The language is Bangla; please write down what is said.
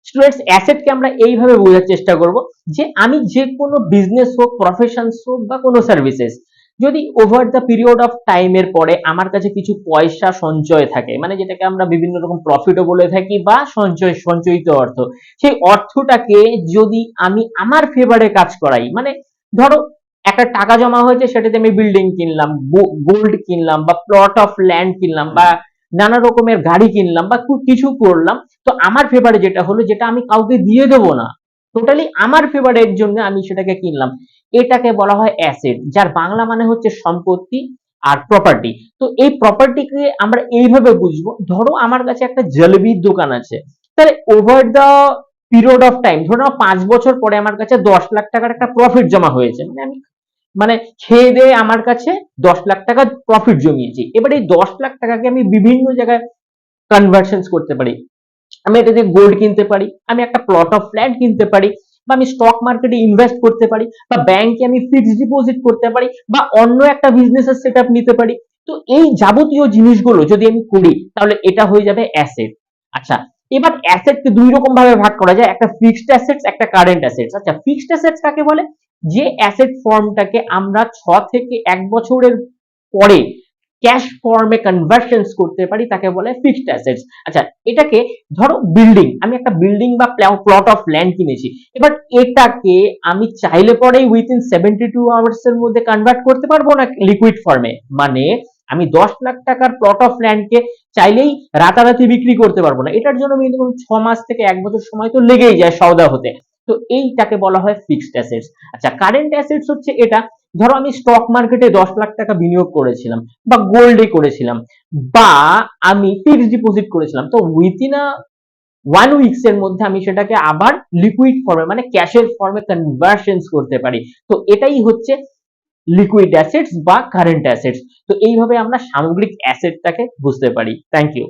স্টুডেন্টস, অ্যাসেটকে আমরা এইভাবে বোঝার চেষ্টা করব যে আমি যে কোনো বিজনেস হোক, প্রফেশনস হোক বা কোনো সার্ভিসেস, যদি ওভার দ্য পিরিয়ড অফ টাইমের পরে আমার কাছে কিছু পয়সা সঞ্চয় থাকে, মানে যেটাকে আমরা বিভিন্ন রকম প্রফিটও বলে থাকি বা সঞ্চয়িত অর্থ, সেই অর্থটাকে যদি আমি আমার ফেভারে কাজ করাই, মানে ধরো একটা টাকা জমা হয়েছে, সেটাতে আমি বিল্ডিং কিনলাম, গোল্ড কিনলাম বা প্লট অফ ল্যান্ড কিনলাম বা নানা রকমের গাড়ি কিনলাম বা কিছু করলাম, তো আমার ফেভারে যেটা হলো, যেটা আমি কাউকে দিয়ে দেবো না, টোটালি আমার ফেভারের জন্য আমি সেটাকে কিনলাম, এটাকে বলা হয় অ্যাসেট, যার বাংলা মানে হচ্ছে সম্পত্তি আর প্রপার্টি। তো এই প্রপার্টিকে আমরা এইভাবে বুঝবো, ধরো আমার কাছে একটা জলেবির দোকান আছে, তাহলে over the period of time, ধরো 5 বছর পরে আমার কাছে 10 লাখ টাকার একটা প্রফিট জমা হয়েছে, মানে আমি মানে খেয়ে দিয়ে আমার কাছে 10 লাখ টাকা প্রফিট জমিয়েছি। এবার এই 10 লাখ টাকাকে আমি বিভিন্ন জায়গায় কনভার্সন করতে পারি, আমি এটা দিয়ে গোল্ড কিনতে পারি, আমি একটা প্লট অফ ল্যান্ড কিনতে পারি, বা আমি স্টক মার্কেটে ইনভেস্ট করতে পারি, বা ব্যাংকে আমি ফিক্সড ডিপোজিট করতে পারি, বা অন্য একটা বিজনেসের সেটআপ নিতে পারি। তো এই যাবতীয় জিনিসগুলো যদি আমি করি, তাহলে এটা হয়ে যাবে অ্যাসেট। আচ্ছা, এবার অ্যাসেটকে দুই রকম ভাবে ভাগ করা যায়, একটা ফিক্সড অ্যাসেটস, একটা কারেন্ট অ্যাসেটস। আচ্ছা, ফিক্সড অ্যাসেটস কাকে বলে? যে অ্যাসেট ফর্মটাকে আমরা 6 থেকে 1 বছরের পরে ক্যাশ ফর্মে কনভার্সনস করতে পারি, তাকে বলে ফিক্সড অ্যাসেটস। আচ্ছা, এটাকে ধরো বিল্ডিং, আমি একটা বিল্ডিং বা প্লট অফ ল্যান্ড কিনেছি, এবার এটাকে আমি চাইলে পরেই উইথিন 72 আওয়ার্স এর মধ্যে কনভার্ট করতে পারবো না লিকুইড ফর্মে, মানে আমি 10 লাখ টাকার প্লট অফ ল্যান্ডকে চাইলেই রাতারাতি বিক্রি করতে পারবো না, এটার জন্য মিনিমাম 6 মাস থেকে 1 বছর সময় তো লেগেই যায় সওদা হতে। তো এইটাকে বলা হয় ফিক্সড অ্যাসেটস। আচ্ছা, কারেন্ট অ্যাসেটস হচ্ছে এটা, ধরো আমি স্টক মার্কেটে 10 লাখ টাকা বিনিয়োগ করেছিলাম, বা গোল্ডে করেছিলাম, বা আমি ফিক্সড ডিপোজিট করেছিলাম, তো উইথিন 1 উইকস এর মধ্যে আমি সেটাকে আবার লিকুইড ফর্মে মানে ক্যাশের ফর্মে কনভার্সন করতে পারি। তো এটাই হচ্ছে লিকুইড অ্যাসেটস বা কারেন্ট অ্যাসেটস। তো এইভাবে আমরা সামগ্রিক অ্যাসেটটাকে বুঝতে পারি। Thank you.